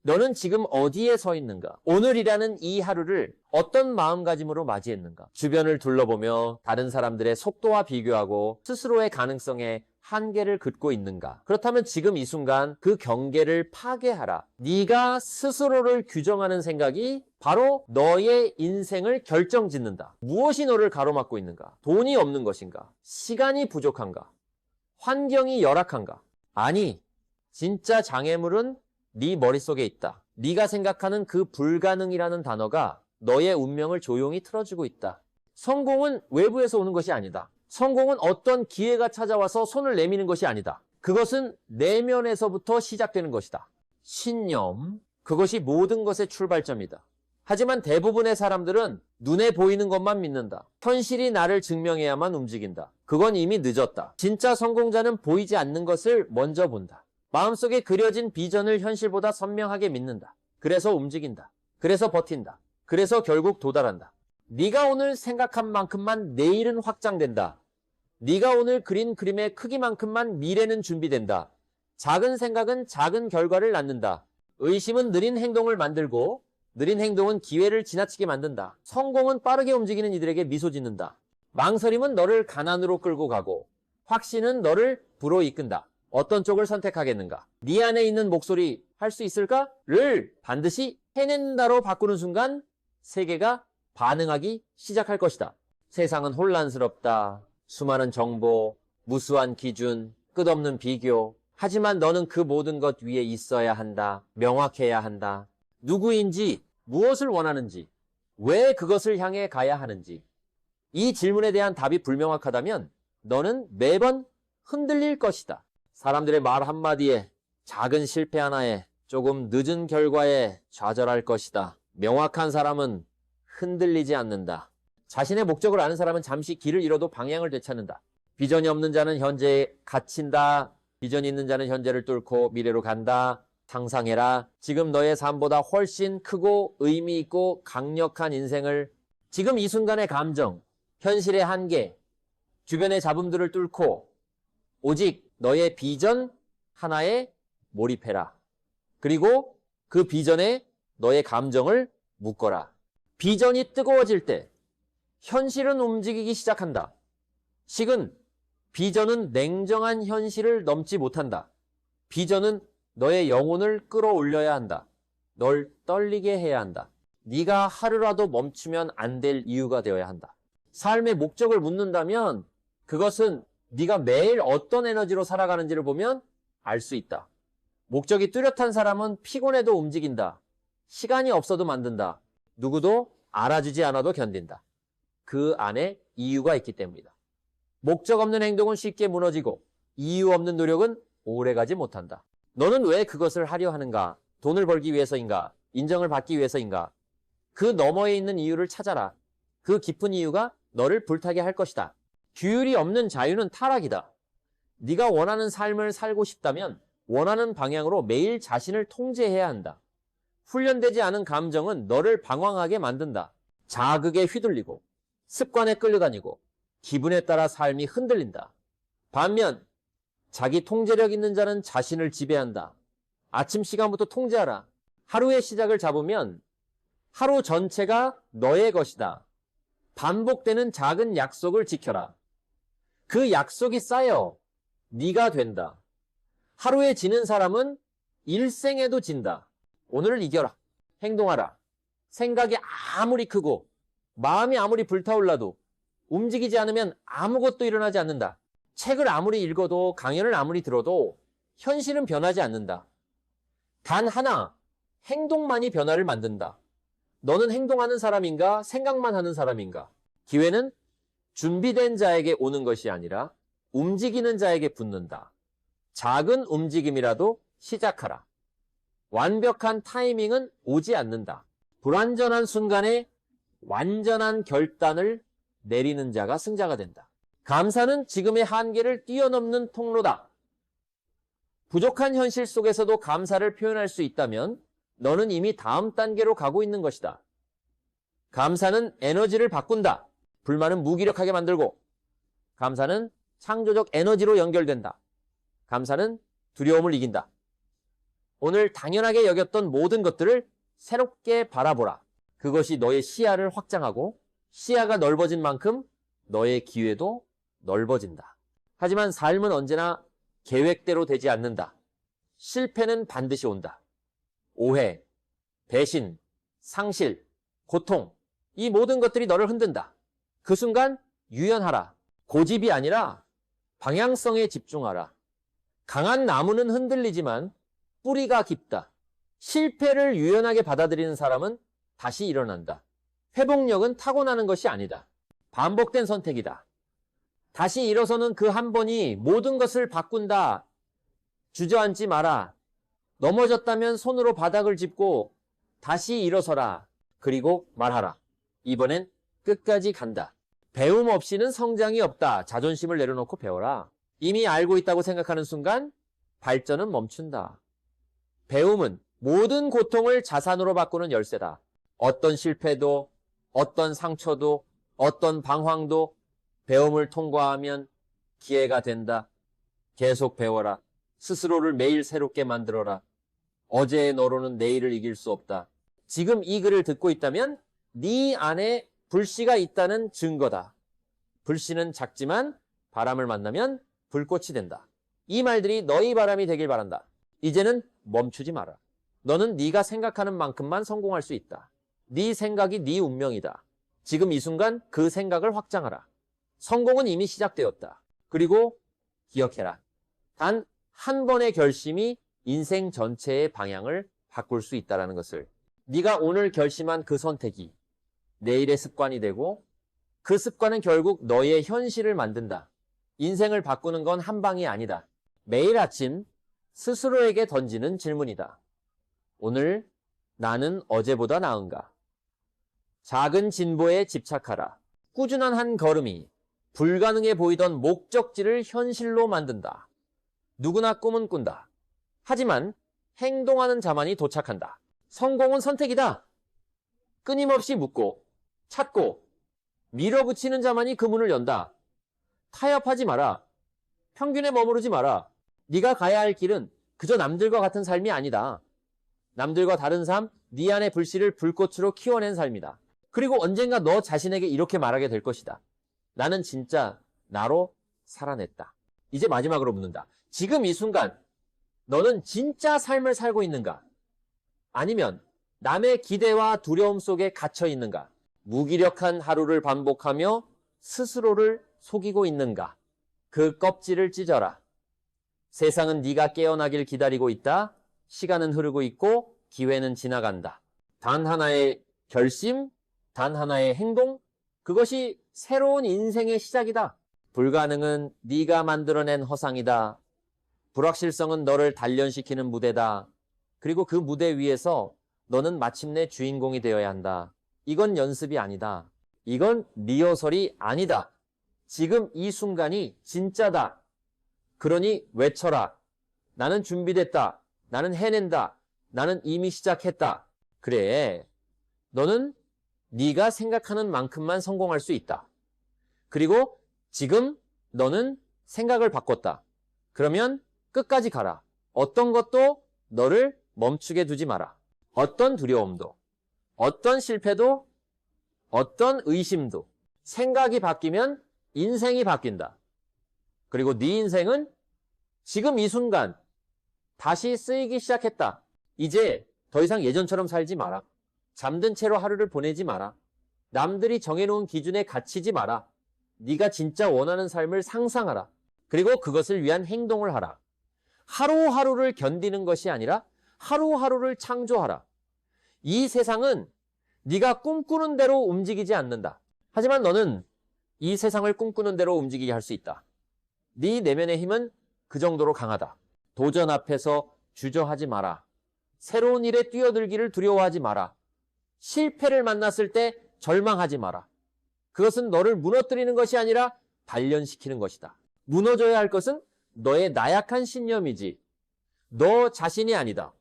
너는 지금 어디에 서 있는가? 오늘이라는 이 하루를 어떤 마음가짐으로 맞이했는가? 주변을 둘러보며 다른 사람들의 속도와 비교하고 스스로의 가능성에 한계를 긋고 있는가? 그렇다면 지금 이 순간 그 경계를 파괴하라. 네가 스스로를 규정하는 생각이 바로 너의 인생을 결정짓는다. 무엇이 너를 가로막고 있는가? 돈이 없는 것인가? 시간이 부족한가? 환경이 열악한가? 아니, 진짜 장애물은 네 머릿속에 있다. 네가 생각하는 그 불가능이라는 단어가 너의 운명을 조용히 틀어주고 있다. 성공은 외부에서 오는 것이 아니다. 성공은 어떤 기회가 찾아와서 손을 내미는 것이 아니다. 그것은 내면에서부터 시작되는 것이다. 신념, 그것이 모든 것의 출발점이다. 하지만 대부분의 사람들은 눈에 보이는 것만 믿는다. 현실이 나를 증명해야만 움직인다. 그건 이미 늦었다. 진짜 성공자는 보이지 않는 것을 먼저 본다. 마음속에 그려진 비전을 현실보다 선명하게 믿는다. 그래서 움직인다. 그래서 버틴다. 그래서 결국 도달한다. 네가 오늘 생각한 만큼만 내일은 확장된다. 네가 오늘 그린 그림의 크기만큼만 미래는 준비된다. 작은 생각은 작은 결과를 낳는다. 의심은 느린 행동을 만들고 느린 행동은 기회를 지나치게 만든다. 성공은 빠르게 움직이는 이들에게 미소 짓는다. 망설임은 너를 가난으로 끌고 가고 확신은 너를 부로 이끈다. 어떤 쪽을 선택하겠는가? 네 안에 있는 목소리 할 수 있을까? 를 반드시 해낸다로 바꾸는 순간 세계가 반응하기 시작할 것이다. 세상은 혼란스럽다. 수많은 정보, 무수한 기준, 끝없는 비교. 하지만 너는 그 모든 것 위에 있어야 한다. 명확해야 한다. 누구인지, 무엇을 원하는지, 왜 그것을 향해 가야 하는지. 이 질문에 대한 답이 불명확하다면 너는 매번 흔들릴 것이다. 사람들의 말 한마디에, 작은 실패 하나에, 조금 늦은 결과에 좌절할 것이다. 명확한 사람은 흔들리지 않는다. 자신의 목적을 아는 사람은 잠시 길을 잃어도 방향을 되찾는다. 비전이 없는 자는 현재에 갇힌다. 비전이 있는 자는 현재를 뚫고 미래로 간다. 상상해라. 지금 너의 삶보다 훨씬 크고 의미 있고 강력한 인생을 지금 이 순간의 감정, 현실의 한계, 주변의 잡음들을 뚫고 오직 너의 비전 하나에 몰입해라. 그리고 그 비전에 너의 감정을 묶어라. 비전이 뜨거워질 때 현실은 움직이기 시작한다. 식은 비전은 냉정한 현실을 넘지 못한다. 비전은 너의 영혼을 끌어올려야 한다. 널 떨리게 해야 한다. 네가 하루라도 멈추면 안 될 이유가 되어야 한다. 삶의 목적을 묻는다면 그것은 네가 매일 어떤 에너지로 살아가는지를 보면 알 수 있다. 목적이 뚜렷한 사람은 피곤해도 움직인다. 시간이 없어도 만든다. 누구도 알아주지 않아도 견딘다. 그 안에 이유가 있기 때문이다. 목적 없는 행동은 쉽게 무너지고 이유 없는 노력은 오래가지 못한다. 너는 왜 그것을 하려 하는가? 돈을 벌기 위해서인가? 인정을 받기 위해서인가? 그 너머에 있는 이유를 찾아라. 그 깊은 이유가 너를 불타게 할 것이다. 규율이 없는 자유는 타락이다. 네가 원하는 삶을 살고 싶다면 원하는 방향으로 매일 자신을 통제해야 한다. 훈련되지 않은 감정은 너를 방황하게 만든다. 자극에 휘둘리고 습관에 끌려다니고 기분에 따라 삶이 흔들린다. 반면 자기 통제력 있는 자는 자신을 지배한다. 아침 시간부터 통제하라. 하루의 시작을 잡으면 하루 전체가 너의 것이다. 반복되는 작은 약속을 지켜라. 그 약속이 쌓여 네가 된다. 하루에 지는 사람은 일생에도 진다. 오늘을 이겨라. 행동하라. 생각이 아무리 크고 마음이 아무리 불타올라도 움직이지 않으면 아무것도 일어나지 않는다. 책을 아무리 읽어도 강연을 아무리 들어도 현실은 변하지 않는다. 단 하나, 행동만이 변화를 만든다. 너는 행동하는 사람인가? 생각만 하는 사람인가? 기회는 준비된 자에게 오는 것이 아니라 움직이는 자에게 붙는다. 작은 움직임이라도 시작하라. 완벽한 타이밍은 오지 않는다. 불완전한 순간에 완전한 결단을 내리는 자가 승자가 된다. 감사는 지금의 한계를 뛰어넘는 통로다. 부족한 현실 속에서도 감사를 표현할 수 있다면 너는 이미 다음 단계로 가고 있는 것이다. 감사는 에너지를 바꾼다. 불만은 무기력하게 만들고, 감사는 창조적 에너지로 연결된다. 감사는 두려움을 이긴다. 오늘 당연하게 여겼던 모든 것들을 새롭게 바라보라. 그것이 너의 시야를 확장하고 시야가 넓어진 만큼 너의 기회도 넓어진다. 하지만 삶은 언제나 계획대로 되지 않는다. 실패는 반드시 온다. 오해, 배신, 상실, 고통, 이 모든 것들이 너를 흔든다. 그 순간 유연하라. 고집이 아니라 방향성에 집중하라. 강한 나무는 흔들리지만 뿌리가 깊다. 실패를 유연하게 받아들이는 사람은 다시 일어난다. 회복력은 타고나는 것이 아니다. 반복된 선택이다. 다시 일어서는 그 한 번이 모든 것을 바꾼다. 주저앉지 마라. 넘어졌다면 손으로 바닥을 짚고 다시 일어서라. 그리고 말하라. 이번엔 끝까지 간다. 배움 없이는 성장이 없다. 자존심을 내려놓고 배워라. 이미 알고 있다고 생각하는 순간 발전은 멈춘다. 배움은 모든 고통을 자산으로 바꾸는 열쇠다. 어떤 실패도, 어떤 상처도, 어떤 방황도 배움을 통과하면 기회가 된다. 계속 배워라. 스스로를 매일 새롭게 만들어라. 어제의 너로는 내일을 이길 수 없다. 지금 이 글을 듣고 있다면 네 안에 불씨가 있다는 증거다. 불씨는 작지만 바람을 만나면 불꽃이 된다. 이 말들이 너희 바람이 되길 바란다. 이제는 멈추지 마라. 너는 네가 생각하는 만큼만 성공할 수 있다. 네 생각이 네 운명이다. 지금 이 순간 그 생각을 확장하라. 성공은 이미 시작되었다. 그리고 기억해라. 단 한 번의 결심이 인생 전체의 방향을 바꿀 수 있다는 것을. 네가 오늘 결심한 그 선택이 내일의 습관이 되고 그 습관은 결국 너의 현실을 만든다. 인생을 바꾸는 건 한 방이 아니다. 매일 아침 스스로에게 던지는 질문이다. 오늘 나는 어제보다 나은가? 작은 진보에 집착하라. 꾸준한 한 걸음이 불가능해 보이던 목적지를 현실로 만든다. 누구나 꿈은 꾼다. 하지만 행동하는 자만이 도착한다. 성공은 선택이다. 끊임없이 묻고 찾고 밀어붙이는 자만이 그 문을 연다. 타협하지 마라. 평균에 머무르지 마라. 네가 가야 할 길은 그저 남들과 같은 삶이 아니다. 남들과 다른 삶, 네 안의 불씨를 불꽃으로 키워낸 삶이다. 그리고 언젠가 너 자신에게 이렇게 말하게 될 것이다. 나는 진짜 나로 살아냈다. 이제 마지막으로 묻는다. 지금 이 순간 너는 진짜 삶을 살고 있는가? 아니면 남의 기대와 두려움 속에 갇혀 있는가? 무기력한 하루를 반복하며 스스로를 속이고 있는가? 그 껍질을 찢어라. 세상은 네가 깨어나길 기다리고 있다. 시간은 흐르고 있고 기회는 지나간다. 단 하나의 결심, 단 하나의 행동, 그것이 새로운 인생의 시작이다. 불가능은 네가 만들어낸 허상이다. 불확실성은 너를 단련시키는 무대다. 그리고 그 무대 위에서 너는 마침내 주인공이 되어야 한다. 이건 연습이 아니다. 이건 리허설이 아니다. 지금 이 순간이 진짜다. 그러니 외쳐라. 나는 준비됐다. 나는 해낸다. 나는 이미 시작했다. 그래. 너는 네가 생각하는 만큼만 성공할 수 있다. 그리고 지금 너는 생각을 바꿨다. 그러면 끝까지 가라. 어떤 것도 너를 멈추게 두지 마라. 어떤 두려움도, 어떤 실패도, 어떤 의심도 생각이 바뀌면 인생이 바뀐다. 그리고 네 인생은 지금 이 순간 다시 쓰이기 시작했다. 이제 더 이상 예전처럼 살지 마라. 잠든 채로 하루를 보내지 마라. 남들이 정해놓은 기준에 갇히지 마라. 네가 진짜 원하는 삶을 상상하라. 그리고 그것을 위한 행동을 하라. 하루하루를 견디는 것이 아니라 하루하루를 창조하라. 이 세상은 네가 꿈꾸는 대로 움직이지 않는다. 하지만 너는 이 세상을 꿈꾸는 대로 움직이게 할 수 있다. 네 내면의 힘은 그 정도로 강하다. 도전 앞에서 주저하지 마라. 새로운 일에 뛰어들기를 두려워하지 마라. 실패를 만났을 때 절망하지 마라. 그것은 너를 무너뜨리는 것이 아니라 단련시키는 것이다. 무너져야 할 것은 너의 나약한 신념이지 너 자신이 아니다.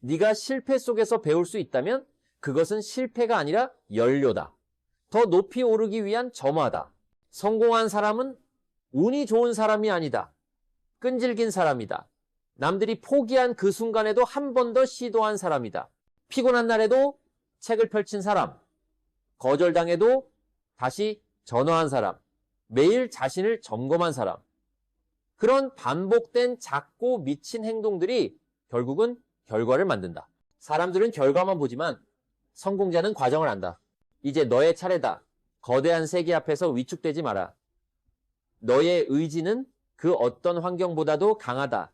네가 실패 속에서 배울 수 있다면 그것은 실패가 아니라 연료다. 더 높이 오르기 위한 점화다. 성공한 사람은 운이 좋은 사람이 아니다. 끈질긴 사람이다. 남들이 포기한 그 순간에도 한 번 더 시도한 사람이다. 피곤한 날에도 책을 펼친 사람, 거절당해도 다시 전화한 사람, 매일 자신을 점검한 사람. 그런 반복된 작고 미친 행동들이 결국은 결과를 만든다. 사람들은 결과만 보지만 성공자는 과정을 안다. 이제 너의 차례다. 거대한 세계 앞에서 위축되지 마라. 너의 의지는 그 어떤 환경보다도 강하다.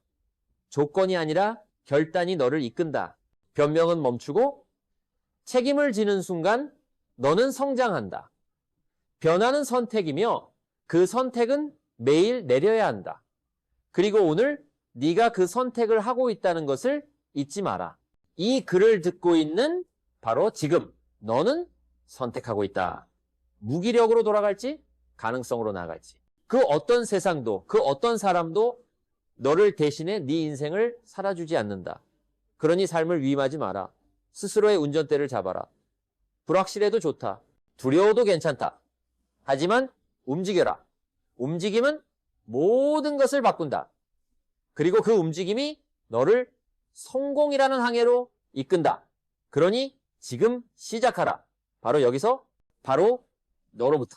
조건이 아니라 결단이 너를 이끈다. 변명은 멈추고 책임을 지는 순간 너는 성장한다. 변화는 선택이며 그 선택은 매일 내려야 한다. 그리고 오늘 네가 그 선택을 하고 있다는 것을 잊지 마라. 이 글을 듣고 있는 바로 지금 너는 선택하고 있다. 무기력으로 돌아갈지 가능성으로 나아갈지. 그 어떤 세상도 그 어떤 사람도 너를 대신해 네 인생을 살아주지 않는다. 그러니 삶을 위임하지 마라. 스스로의 운전대를 잡아라. 불확실해도 좋다. 두려워도 괜찮다. 하지만 움직여라. 움직임은 모든 것을 바꾼다. 그리고 그 움직임이 너를 성공이라는 항해로 이끈다. 그러니 지금 시작하라. 바로 여기서 바로 너로부터.